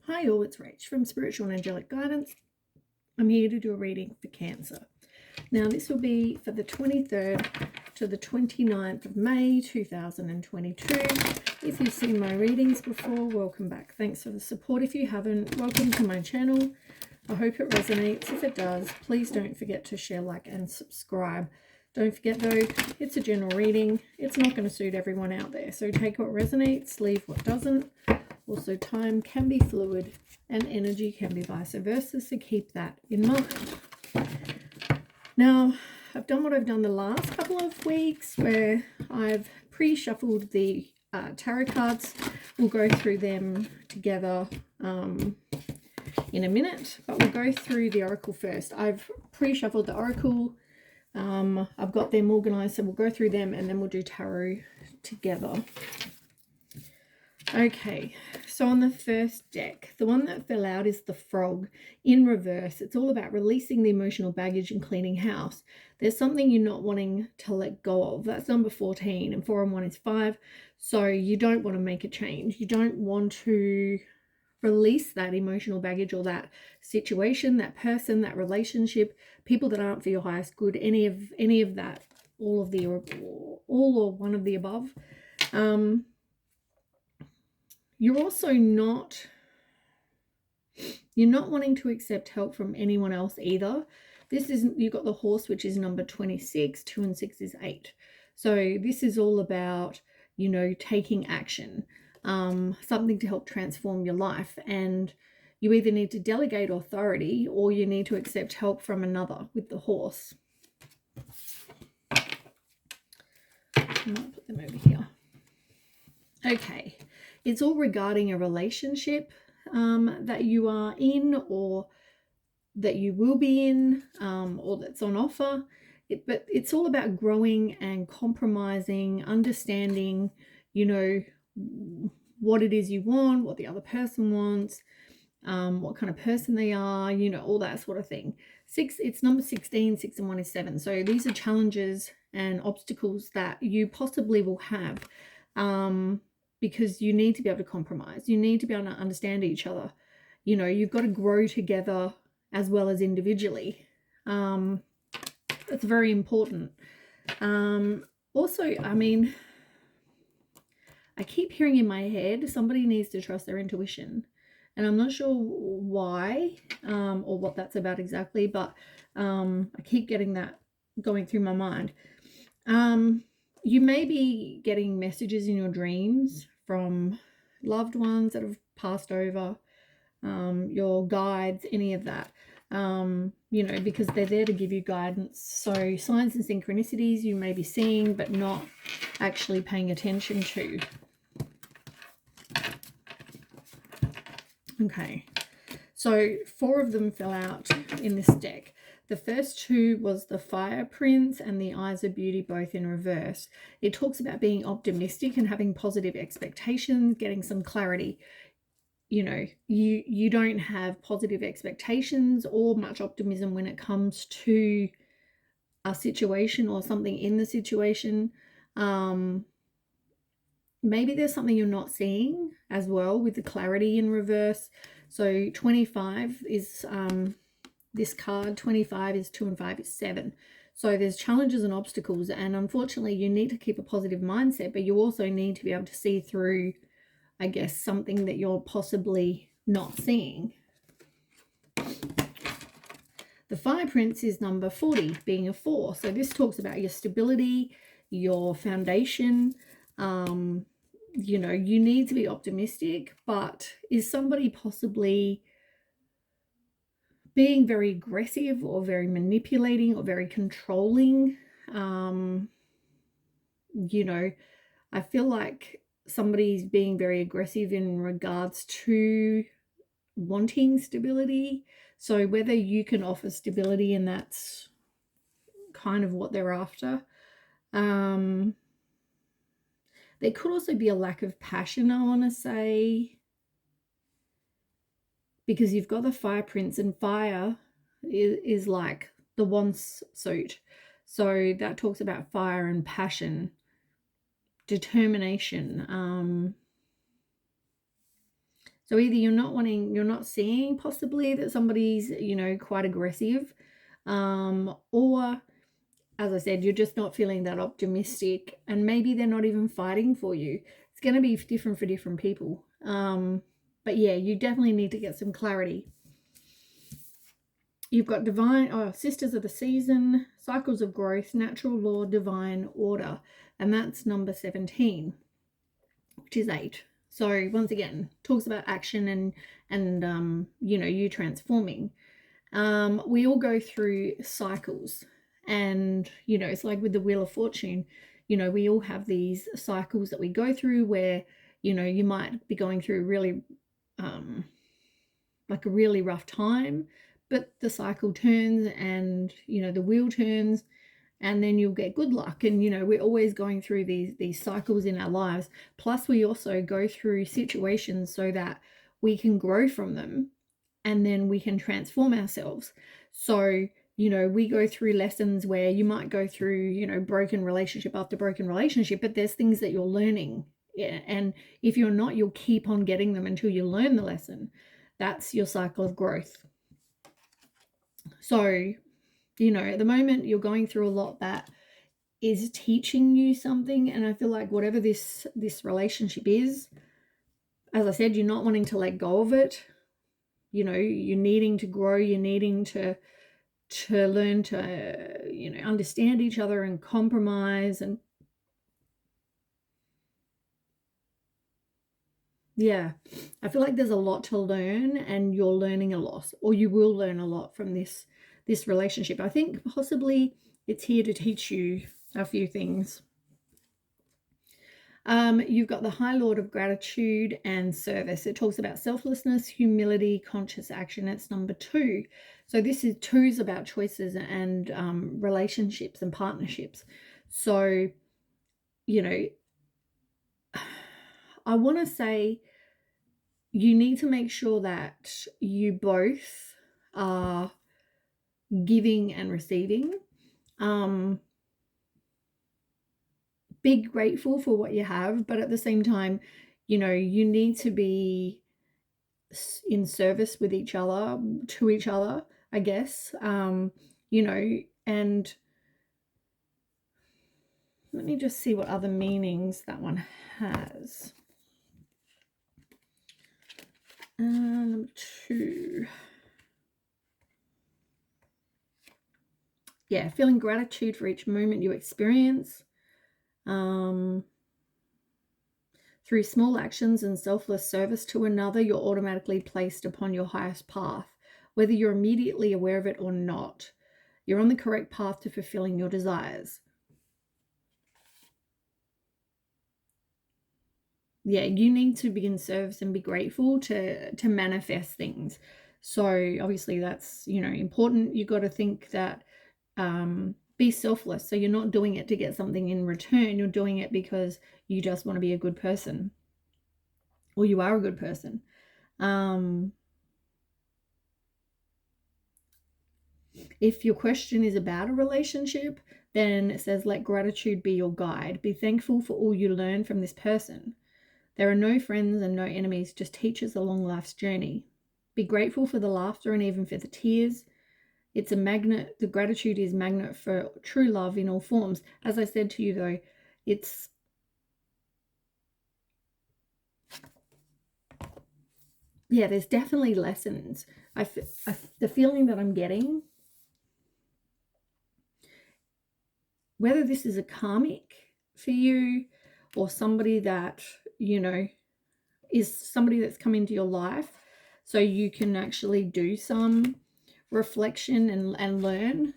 Hi all, it's Rach from Spiritual and Angelic Guidance. I'm here to do a reading for Cancer. Now this will be for the 23rd to the 29th of May 2022. If you've seen my readings before, welcome back. Thanks for the support. If you haven't, welcome to my channel. I hope it resonates. If it does, please don't forget to share, like, and subscribe. Don't forget though, it's a general reading. It's not going to suit everyone out there. So take what resonates, leave what doesn't. Also, time can be fluid and energy can be vice versa, so keep that in mind. Now, I've done what I've done the last couple of weeks where I've pre-shuffled the tarot cards. We'll go through them together in a minute, but we'll go through the oracle first. I've pre-shuffled the oracle. I've got them organized, so we'll go through them and then we'll do tarot together. Okay, so on the first deck, the one that fell out is the Frog in reverse. It's all about releasing the emotional baggage and cleaning house. There's something you're not wanting to let go of. That's number 14, and 4 and 1 is 5. So you don't want to make a change. You don't want to release that emotional baggage or that situation, that person, that relationship, people that aren't for your highest good, any of that, all or one of the above. You're also not wanting to accept help from anyone else either. This isn't, you've got the Horse, which is number 26, 2 and 6 is 8. So this is all about, taking action, something to help transform your life. And you either need to delegate authority or you need to accept help from another with the Horse. I might put them over here. Okay. It's all regarding a relationship that you are in or that you will be in or that's on offer. But it's all about growing and compromising, understanding, what it is you want, what the other person wants, what kind of person they are, all that sort of thing. It's number 16, 6 and 1 is 7. So these are challenges and obstacles that you possibly will have. Because you need to be able to compromise. You need to be able to understand each other. You've got to grow together as well as individually. That's very important. Also, I keep hearing in my head, somebody needs to trust their intuition. And I'm not sure why or what that's about exactly, but I keep getting that going through my mind. You may be getting messages in your dreams from loved ones that have passed over, your guides, any of that, because they're there to give you guidance. So signs and synchronicities you may be seeing but not actually paying attention to. Okay, so 4 of them fell out in this deck. The first 2 was the Fire Prince and the Eyes of Beauty, both in reverse. It talks about being optimistic and having positive expectations, getting some clarity. You don't have positive expectations or much optimism when it comes to a situation or something in the situation. Maybe there's something you're not seeing as well with the clarity in reverse. So 25 is this card. 25 is 2 and 5 is 7. So there's challenges and obstacles, and unfortunately you need to keep a positive mindset, but you also need to be able to see through, I guess, something that you're possibly not seeing. The Fire Prince is number 40, being a 4. So this talks about your stability, your foundation. You need to be optimistic, but is somebody possibly being very aggressive or very manipulating or very controlling? I feel like somebody's being very aggressive in regards to wanting stability. So whether you can offer stability and that's kind of what they're after. There could also be a lack of passion, I want to say, because you've got the Fire Prince, and fire is like the wants suit. So that talks about fire and passion, determination, So either you're not seeing possibly that somebody's, you know, quite aggressive, or as I said, you're just not feeling that optimistic, and maybe they're not even fighting for you. It's going to be different for different people. But yeah, you definitely need to get some clarity. You've got divine, sisters of the season, cycles of growth, natural law, divine order, and that's number 17, which is 8. So once again, talks about action and you know, you transforming. We all go through cycles, and you know, it's like with the Wheel of Fortune. You know, we all have these cycles that we go through where, you know, you might be going through really like a really rough time, but the cycle turns, and you know, the wheel turns, and then you'll get good luck. And you know, we're always going through these cycles in our lives. Plus we also go through situations so that we can grow from them, and then we can transform ourselves. So you know, we go through lessons where you might go through, you know, broken relationship after broken relationship, but there's things that you're learning. Yeah, and if you're not, you'll keep on getting them until you learn the lesson. That's your cycle of growth. So you know, at the moment you're going through a lot that is teaching you something, and I feel like whatever this relationship is, as I said, you're not wanting to let go of it. You know, you're needing to grow, you're needing to learn to, you know, understand each other and compromise. And yeah, I feel like there's a lot to learn, and you're learning a lot, or you will learn a lot from this relationship. I think possibly it's here to teach you a few things. You've got the High Lord of Gratitude and Service. It talks about selflessness, humility, conscious action. It's number 2. So this is 2's about choices and relationships and partnerships. So, you know, I want to say you need to make sure that you both are giving and receiving. Be grateful for what you have, but at the same time, you know, you need to be in service with each other, to each other, I guess. You know, and let me just see what other meanings that one has. Number 2. Yeah, feeling gratitude for each moment you experience. Through small actions and selfless service to another, you're automatically placed upon your highest path, whether you're immediately aware of it or not. You're on the correct path to fulfilling your desires. Yeah, you need to be in service and be grateful to manifest things. So obviously that's, you know, important. You got to think that be selfless. So you're not doing it to get something in return. You're doing it because you just want to be a good person, or you are a good person. If your question is about a relationship, then it says, let gratitude be your guide. Be thankful for all you learn from this person. There are no friends and no enemies, just teachers along life's journey. Be grateful for the laughter and even for the tears. It's a magnet. The gratitude is magnet for true love in all forms. As I said to you, though, it's yeah, there's definitely lessons. The feeling that I'm getting, whether this is a karmic for you or somebody that, you know, is somebody that's come into your life so you can actually do some reflection and learn,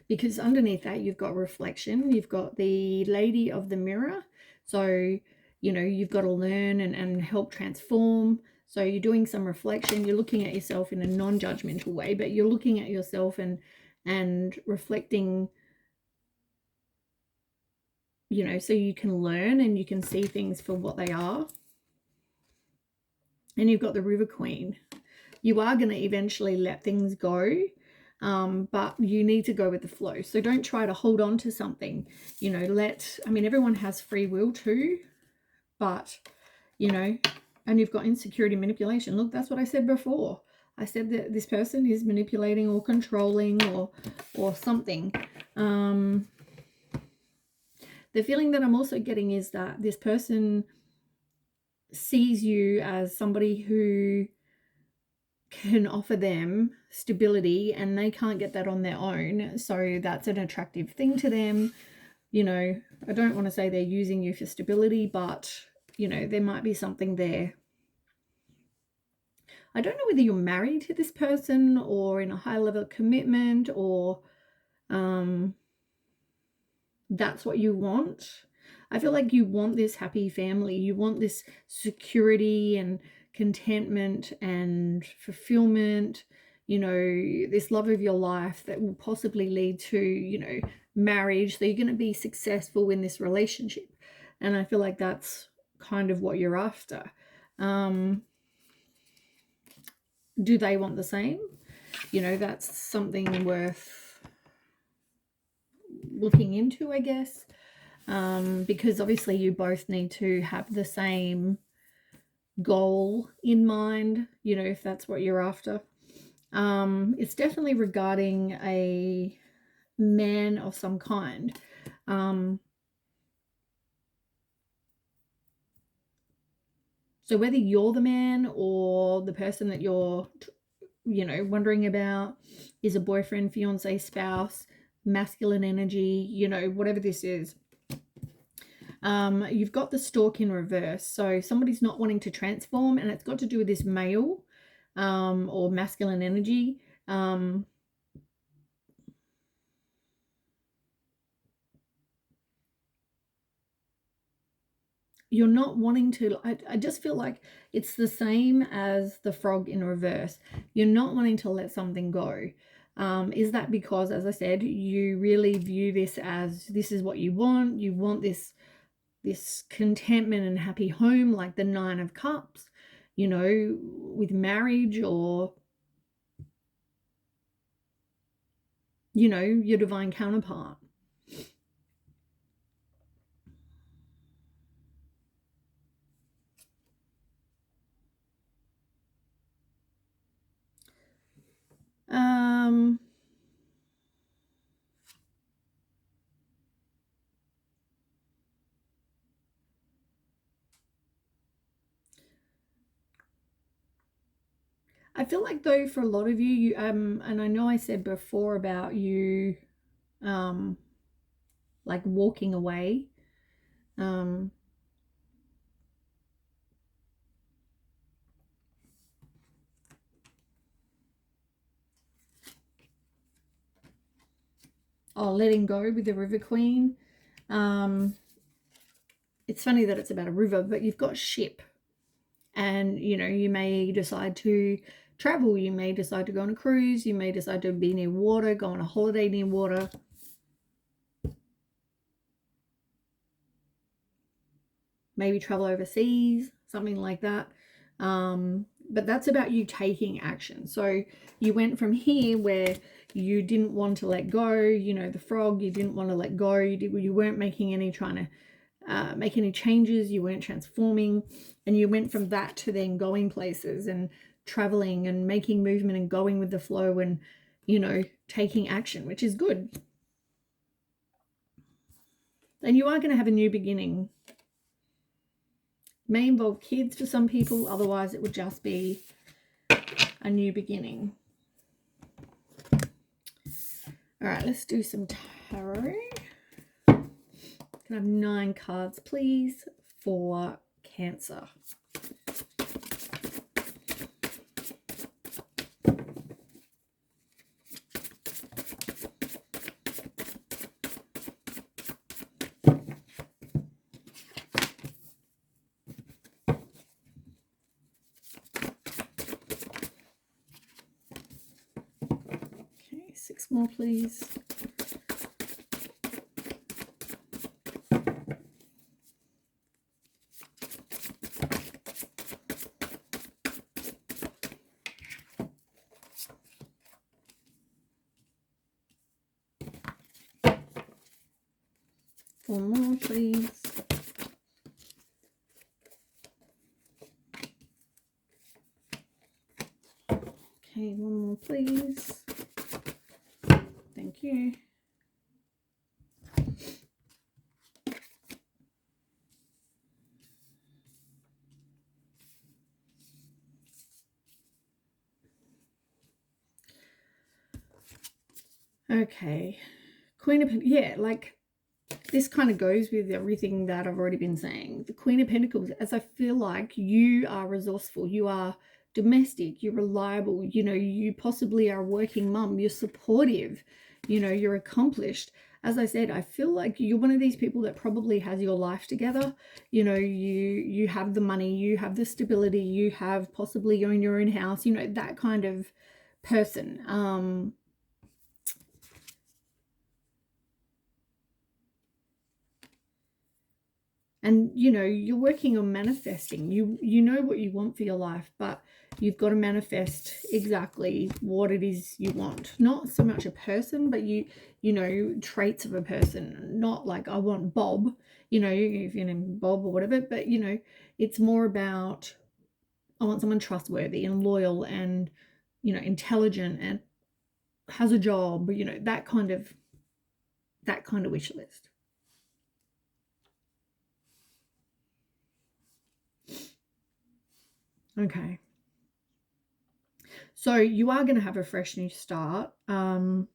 because underneath that you've got reflection, you've got the Lady of the Mirror. So, you know, you've got to learn and help transform. So you're doing some reflection, you're looking at yourself in a non-judgmental way, but you're looking at yourself and reflecting, you know, so you can learn and you can see things for what they are. And you've got the River Queen. You are going to eventually let things go, but you need to go with the flow. So don't try to hold on to something, you know, everyone has free will too, but, you know, And you've got insecurity, manipulation. Look, that's what I said before. I said that this person is manipulating or controlling or something. The feeling that I'm also getting is that this person sees you as somebody who can offer them stability, and they can't get that on their own. So that's an attractive thing to them. You know, I don't want to say they're using you for stability, but, you know, there might be something there. I don't know whether you're married to this person or in a high level of commitment, or that's what you want. I feel like you want this happy family. You want this security and contentment and fulfillment, you know, this love of your life that will possibly lead to, you know, marriage. So you're going to be successful in this relationship. And I feel like that's kind of what you're after. Do they want the same? You know, that's something worth looking into, I guess. Because obviously you both need to have the same goal in mind, you know, if that's what you're after. It's definitely regarding a man of some kind. So whether you're the man or the person that you're, you know, wondering about is a boyfriend, fiance, spouse, masculine energy, you know, whatever this is. You've got the stork in reverse. So somebody's not wanting to transform, and it's got to do with this male or masculine energy. You're not wanting to, I just feel like it's the same as the frog in reverse. You're not wanting to let something go. Is that because, as I said, you really view this as this is what you want? You want this contentment and happy home, like the 9 of Cups, you know, with marriage, or, you know, your divine counterpart. I feel like, though, for a lot of you, and I know I said before about you like walking away, letting go with the River Queen. It's funny that it's about a river, but you've got ship, and, you know, you may decide to travel, you may decide to go on a cruise, you may decide to be near water, go on a holiday near water. Maybe travel overseas, something like that. But that's about you taking action. So you went from here where you didn't want to let go, you know, the frog, you didn't want to let go, you weren't making any, trying to make any changes, you weren't transforming, and you went from that to then going places and traveling and making movement and going with the flow and, you know, taking action, which is good. And you are going to have a new beginning. May involve kids for some people, otherwise it would just be a new beginning. All right, let's do some tarot. Can I have 9 cards, please, for Cancer? Okay, 6 more, please. Four more, please. Okay, one more, please. Thank you. Okay, Queen of Pentacles. Yeah, like this kind of goes with everything that I've already been saying. The Queen of Pentacles, as I feel like you are resourceful, you are domestic, you're reliable, you know, you possibly are a working mum, you're supportive, you know, you're accomplished. As I said, I feel like you're one of these people that probably has your life together. You know, you have the money, you have the stability, you have possibly own your own house, you know, that kind of person. And you know, you're working on manifesting. You know what you want for your life, but you've got to manifest exactly what it is you want. Not so much a person, but you know, traits of a person. Not like I want Bob, you know, if you're named Bob or whatever, but you know, it's more about I want someone trustworthy and loyal and, you know, intelligent and has a job, you know, that kind of wish list. Okay. So you are going to have a fresh new start. For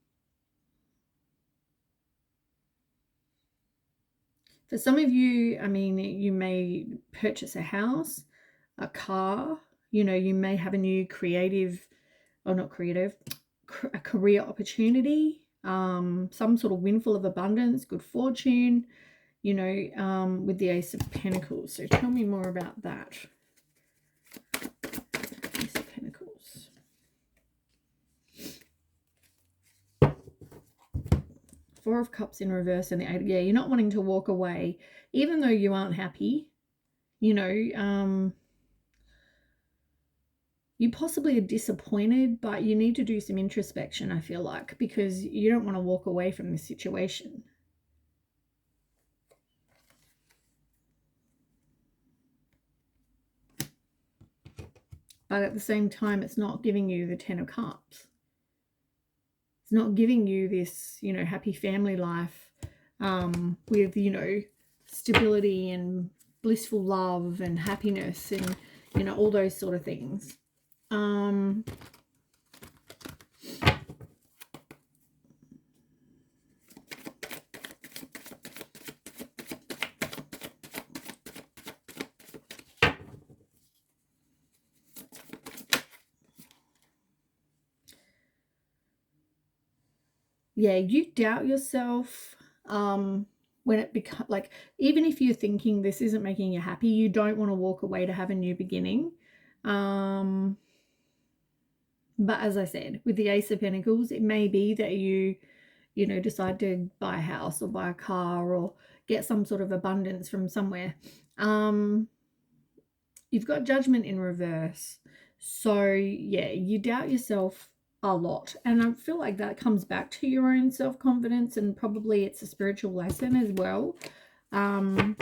some of you, I mean, you may purchase a house, a car, you know, you may have a new creative, or not creative, a career opportunity, some sort of windfall of abundance, good fortune, you know, with the Ace of Pentacles. So tell me more about that. Ace of Pentacles. Four of Cups in reverse and the Eight. Yeah, you're not wanting to walk away, even though you aren't happy. You know, you possibly are disappointed, but you need to do some introspection, I feel like, because you don't want to walk away from this situation. But at the same time, it's not giving you the Ten of Cups. It's not giving you this, you know, happy family life with, you know, stability and blissful love and happiness and, you know, all those sort of things. Yeah, you doubt yourself when it becomes like, even if you're thinking this isn't making you happy, you don't want to walk away to have a new beginning. But as I said, with the Ace of Pentacles, it may be that you know, decide to buy a house or buy a car or get some sort of abundance from somewhere. You've got Judgment in reverse. So yeah, you doubt yourself a lot. And I feel like that comes back to your own self-confidence, and probably it's a spiritual lesson as well. You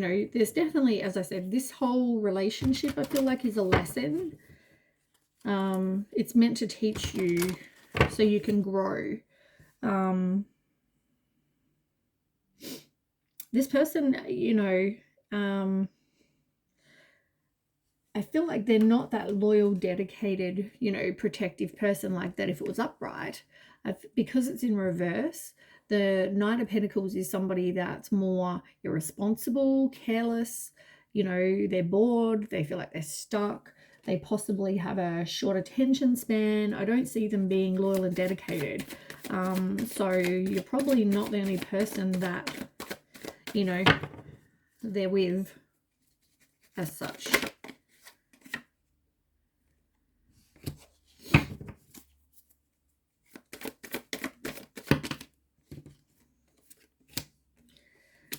know, there's definitely, as I said, this whole relationship I feel like is a lesson. It's meant to teach you so you can grow. This person, you know, I feel like they're not that loyal, dedicated, you know, protective person like that if it was upright. Because it's in reverse, the Knight of Pentacles is somebody that's more irresponsible, careless, you know, they're bored, they feel like they're stuck, they possibly have a short attention span. I don't see them being loyal and dedicated. So you're probably not the only person that, you know, they're with as such.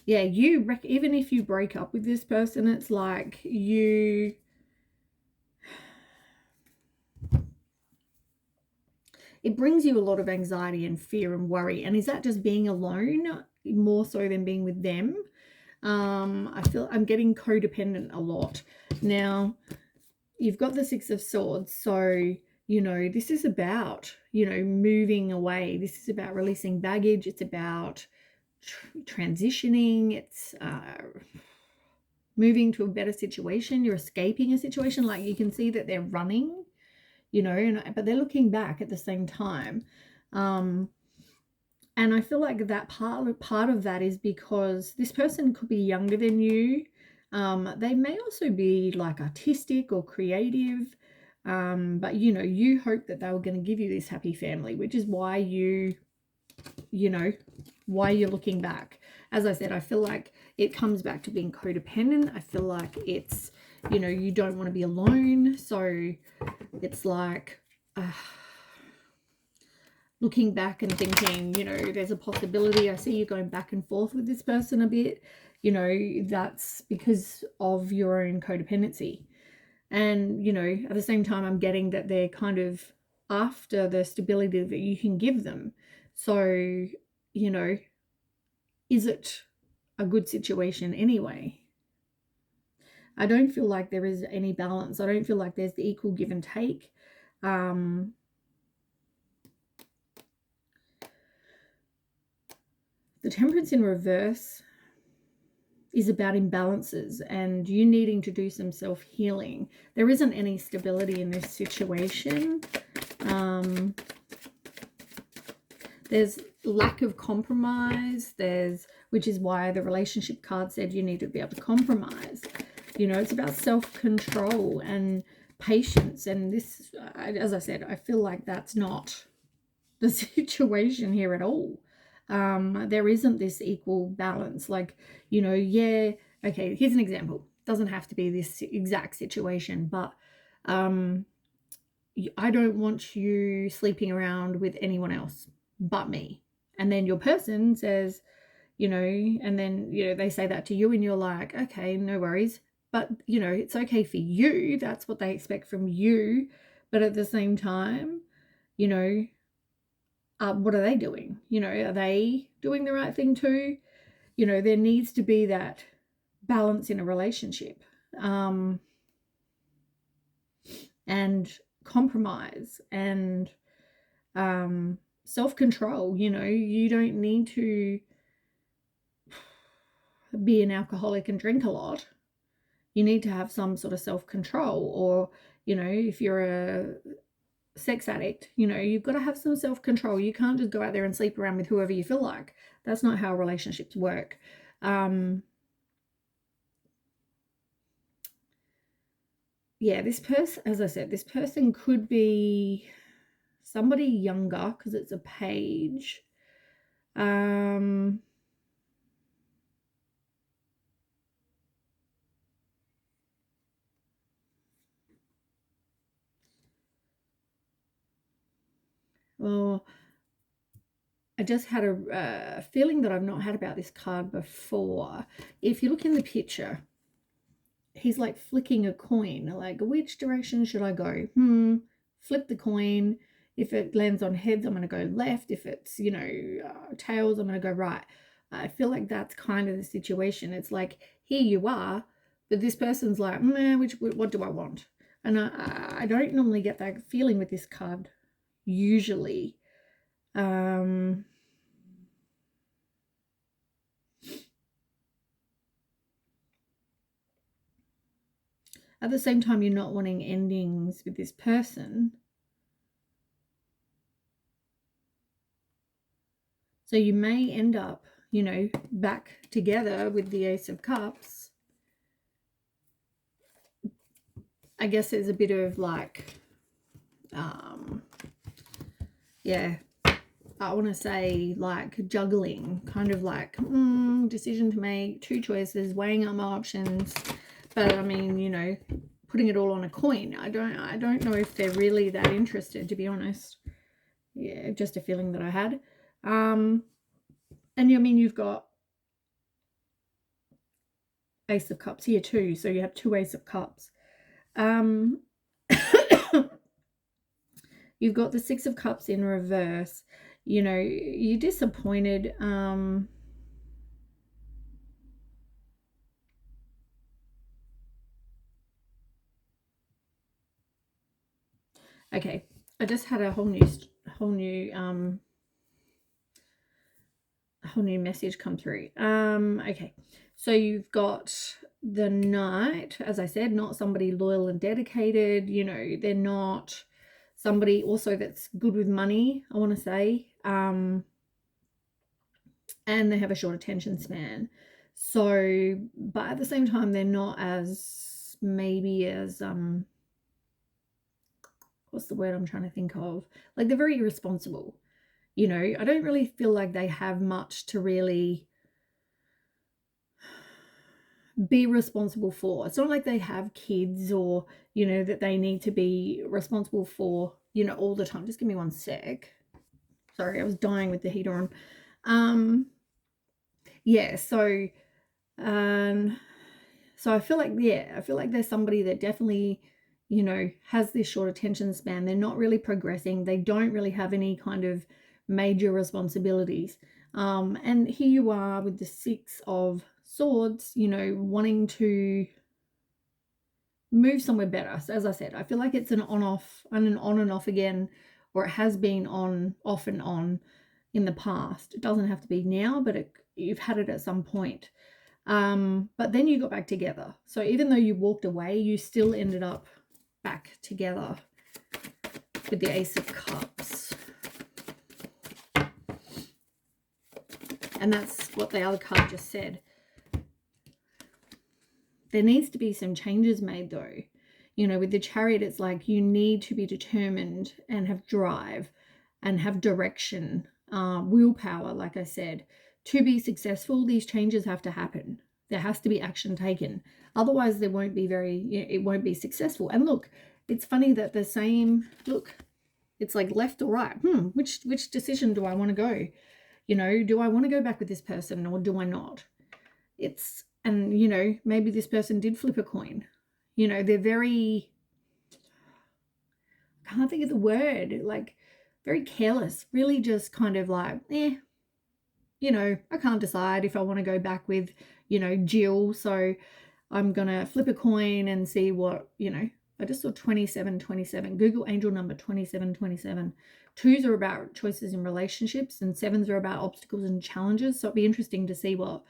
Yeah, even if you break up with this person, it's like it brings you a lot of anxiety and fear and worry. And is that just being alone more so than being with them? I feel I'm getting codependent a lot. Now, you've got the Six of Swords, so, you know, this is about, you know, moving away. This is about releasing baggage. It's about transitioning. It's moving to a better situation. You're escaping a situation. Like you can see that they're running, you know, but they're looking back at the same time. And I feel like that part of that is because this person could be younger than you. They may also be like artistic or creative. But you know, you hope that they were going to give you this happy family, which is why you know, why you're looking back. As I said, I feel like it comes back to being codependent. I feel like it's, you know, you don't want to be alone. So it's like looking back and thinking, you know, there's a possibility. I see you going back and forth with this person a bit. You know, that's because of your own codependency. And, you know, at the same time, I'm getting that they're kind of after the stability that you can give them. So, you know, is it a good situation anyway? I don't feel like there is any balance. I don't feel like there's the equal give and take. The Temperance in reverse is about imbalances and you needing to do some self-healing. There isn't any stability in this situation. There's lack of compromise. Which is why the relationship card said you need to be able to compromise. You know, it's about self-control and patience. And this, as I said, I feel like that's not the situation here at all. There isn't this equal balance. Like, you know, yeah, okay, here's an example. Doesn't have to be this exact situation, but I don't want you sleeping around with anyone else but me. And then your person says, you know, and then, you know, they say that to you and you're like, okay, no worries. But, you know, it's okay for you. That's what they expect from you. But at the same time, you know, what are they doing? You know, are they doing the right thing too? You know, there needs to be that balance in a relationship. And compromise and self-control. You know, you don't need to be an alcoholic and drink a lot. You need to have some sort of self-control. Or, you know, if you're a sex addict, you know, you've got to have some self-control. You can't just go out there and sleep around with whoever you feel like. That's not how relationships work. Yeah, this person, as I said, this person could be somebody younger because it's a page. Well, I just had a feeling that I've not had about this card before. If you look in the picture, he's like flicking a coin. Like, which direction should I go? Flip the coin. If it lands on heads, I'm going to go left. If it's, you know, tails, I'm going to go right. I feel like that's kind of the situation. It's like, here you are, but this person's like, what do I want? And I don't normally get that feeling with this card, usually. At the same time, you're not wanting endings with this person. So you may end up, you know, back together with the Ace of Cups. I guess there's a bit of like, yeah, I want to say like juggling, kind of like decision to make, two choices, weighing up my options. But I mean, you know, putting it all on a coin. I don't know if they're really that interested, to be honest. Yeah, just a feeling that I had. And I mean, you've got Ace of Cups here too, so you have two Ace of Cups. You've got the Six of Cups in reverse. You know, you're disappointed. Okay, I just had a whole new message come through. Okay, so you've got the Knight, as I said, not somebody loyal and dedicated. You know, they're not somebody also that's good with money, I want to say. And they have a short attention span. So, but at the same time, they're not as maybe as what's the word I'm trying to think of? Like, they're very irresponsible. You know, I don't really feel like they have much to really be responsible for. It's not like they have kids or, you know, that they need to be responsible for, you know, all the time. Just give me one sec. Sorry, I was dying with the heater on. Yeah, so I feel like, yeah, I feel like there's somebody that definitely, you know, has this short attention span. They're not really progressing. They don't really have any kind of major responsibilities. And here you are with the Six of Swords, you know, wanting to move somewhere better. So as I said, I feel like it's an on-off and an on and off again, or it has been on, off and on in the past. It doesn't have to be now, but you've had it at some point. But then you got back together. So even though you walked away, you still ended up back together with the Ace of Cups. And that's what the other card just said. There needs to be some changes made though. You know, with the Chariot, it's like you need to be determined and have drive and have direction, willpower, like I said. To be successful, these changes have to happen. There has to be action taken. Otherwise, it won't be successful. And look, it's funny that the same, look, it's like left or right. Which decision do I want to go? You know, do I want to go back with this person or do I not? And, you know, maybe this person did flip a coin. You know, they're very, I can't think of the word, like very careless, really just kind of like, you know, I can't decide if I want to go back with, you know, Jill. So I'm going to flip a coin and see what, you know, I just saw 2727. Google angel number 2727. 2s are about choices in relationships and 7s are about obstacles and challenges. So it'd be interesting to see what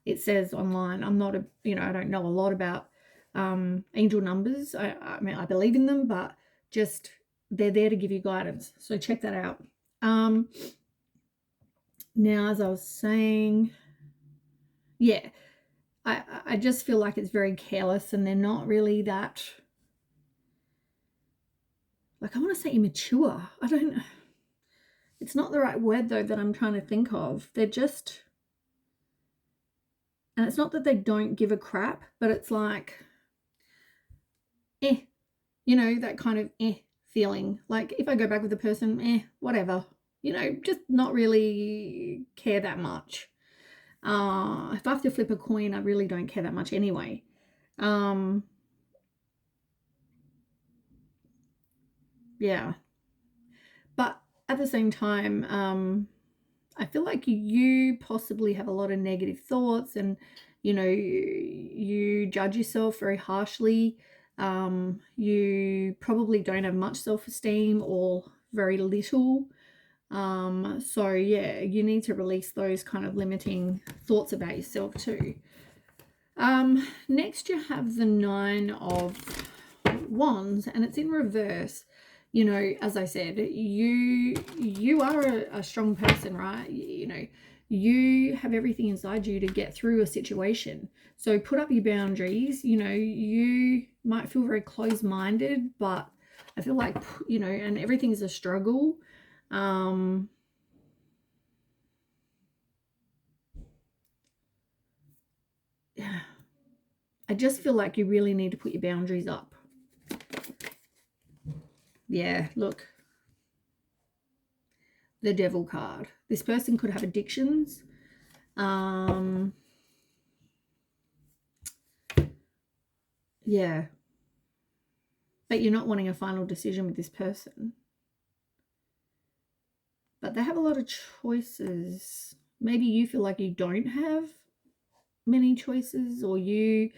it says online. I'm not you know, I don't know a lot about angel numbers. I mean, I believe in them, but just they're there to give you guidance. So check that out. Now, as I was saying, yeah, I just feel like it's very careless and they're not really that, like, I want to say immature. I don't know. It's not the right word, though, that I'm trying to think of. They're just, and it's not that they don't give a crap, but it's like, you know, that kind of feeling. Like, if I go back with the person, whatever. You know, just not really care that much. If I have to flip a coin, I really don't care that much anyway. Yeah. But at the same time, I feel like you possibly have a lot of negative thoughts and, you know, you judge yourself very harshly. You probably don't have much self-esteem or very little. So yeah, you need to release those kind of limiting thoughts about yourself too. Next you have the 9 of Wands and it's in reverse. You know, as I said, you are a strong person, right? You know, you have everything inside you to get through a situation. So put up your boundaries. You know, you might feel very closed-minded, but I feel like, you know, and everything is a struggle. Yeah. I just feel like you really need to put your boundaries up. Yeah, look. The Devil card. This person could have addictions. Yeah. But you're not wanting a final decision with this person. But they have a lot of choices. Maybe you feel like you don't have many choices, or you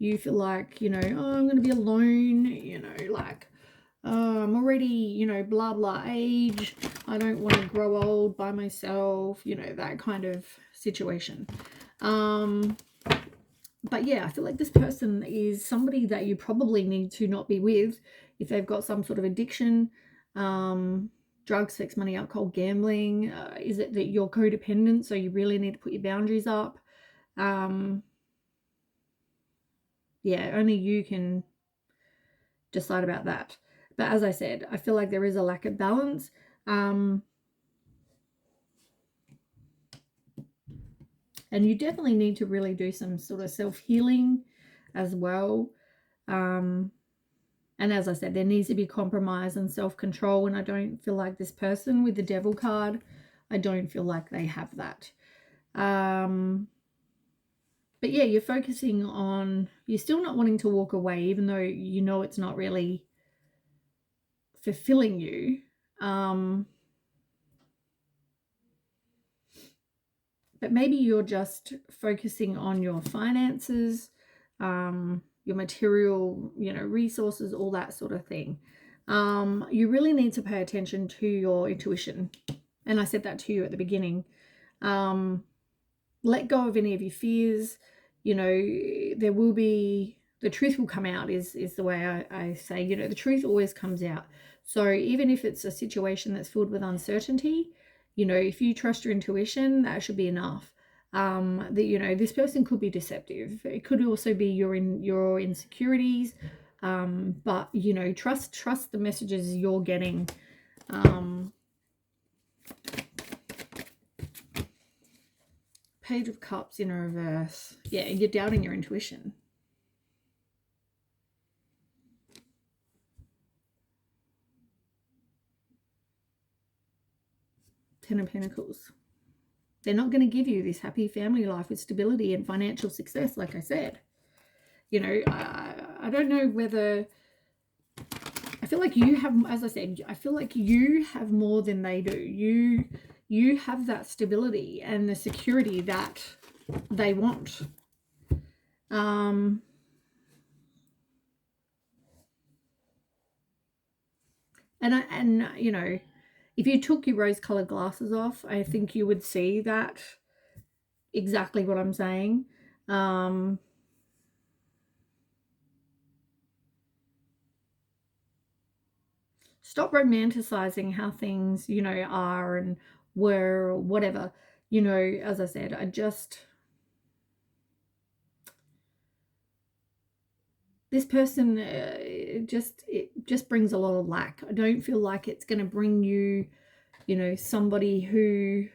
feel like, you know, oh, I'm going to be alone, you know, like, I'm already, you know, blah, blah age. I don't want to grow old by myself, you know, that kind of situation. But yeah, I feel like this person is somebody that you probably need to not be with if they've got some sort of addiction, drugs, sex, money, alcohol, gambling. Is it that you're codependent, so you really need to put your boundaries up? Yeah, only you can decide about that. But as I said, I feel like there is a lack of balance. And you definitely need to really do some sort of self-healing as well. And as I said, there needs to be compromise and self-control. And I don't feel like this person with the devil card, I don't feel like they have that. But yeah, you're focusing on, you're still not wanting to walk away, even though you know it's not really fulfilling you. But maybe you're just focusing on your finances, your material, you know, resources, all that sort of thing. You really need to pay attention to your intuition. And I said that to you at the beginning. Let go of any of your fears. You know, there will be, the truth will come out is the way I say, you know, the truth always comes out. So even if it's a situation that's filled with uncertainty, you know, if you trust your intuition, that should be enough. That, you know, this person could be deceptive. It could also be your insecurities. But, you know, trust the messages you're getting. Page of Cups in reverse. Yeah, you're doubting your intuition. Ten of Pentacles. They're not going to give you this happy family life with stability and financial success, like I said. You know, I don't know whether... I feel like you have, as I said, I feel like you have more than they do. You have that stability and the security that they want. And you know, if you took your rose-colored glasses off, I think you would see that exactly what I'm saying. Stop romanticizing how things, you know, are and were or whatever. You know, as I said, this person it just brings a lot of lack. I don't feel like it's going to bring you, you know, somebody who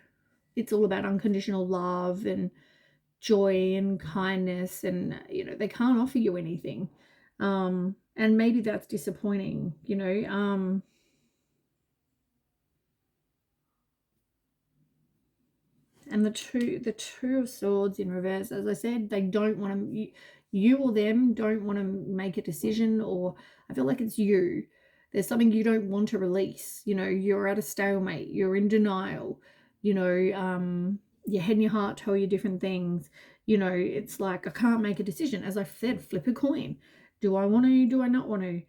it's all about unconditional love and joy and kindness, and you know, they can't offer you anything. And maybe that's disappointing, you know. And the two of swords in reverse, as I said, they don't want to, you or them don't want to make a decision, or I feel like it's you. There's something you don't want to release. You know, you're at a stalemate, you're in denial, you know, your head and your heart tell you different things. You know, it's like, I can't make a decision. As I said, flip a coin. Do I want to, do I not want to?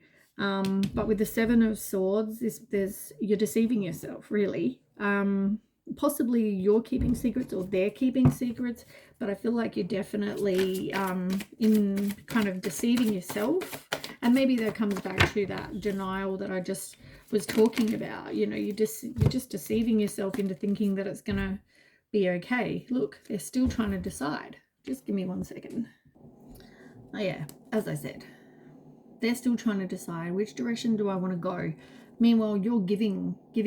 But with the Seven of Swords, you're deceiving yourself, really. Possibly you're keeping secrets or they're keeping secrets, but I feel like you're definitely in kind of deceiving yourself. And maybe that comes back to that denial that I just was talking about. You know, you're just deceiving yourself into thinking that it's gonna be okay. Look, they're still trying to decide. Just give me 1 second. Oh yeah, as I said, they're still trying to decide which direction do I want to go. Meanwhile, you're giving to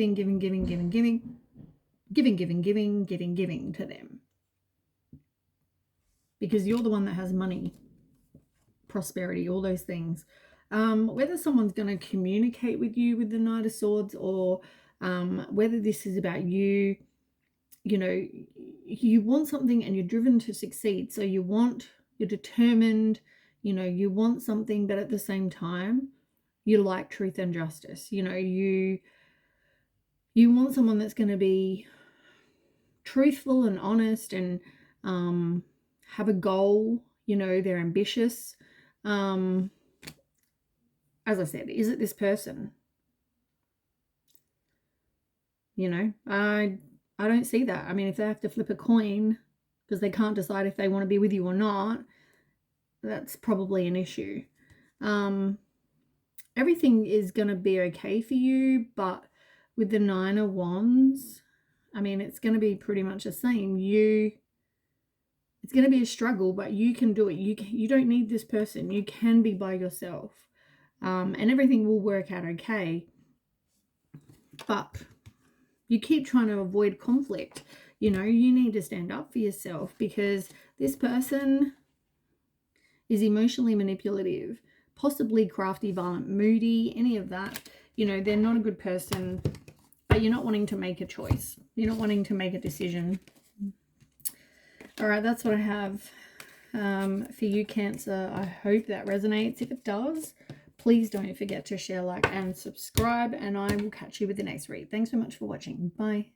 them, because you're the one that has money, prosperity, all those things. Whether someone's going to communicate with you with the Knight of Swords, or whether this is about you, you know, you want something and you're driven to succeed. So you're determined, you know, you want something, but at the same time, you like truth and justice. You know, you want someone that's going to be truthful and honest and have a goal. You know, they're ambitious. As I said, is it this person? You know, I don't see that. I mean, if they have to flip a coin because they can't decide if they want to be with you or not, that's probably an issue. Everything is going to be okay for you, but with the Nine of Wands, I mean, it's going to be pretty much the same. It's going to be a struggle, but you can do it. You don't need this person. You can be by yourself, and everything will work out okay. But you keep trying to avoid conflict. You know, you need to stand up for yourself, because this person is emotionally manipulative, possibly crafty, violent, moody, any of that. You know, they're not a good person, but you're not wanting to make a choice. You're not wanting to make a decision. All right, that's what I have for you, Cancer. I hope that resonates. If it does, please don't forget to share, like, and subscribe, and I will catch you with the next read. Thanks so much for watching. Bye.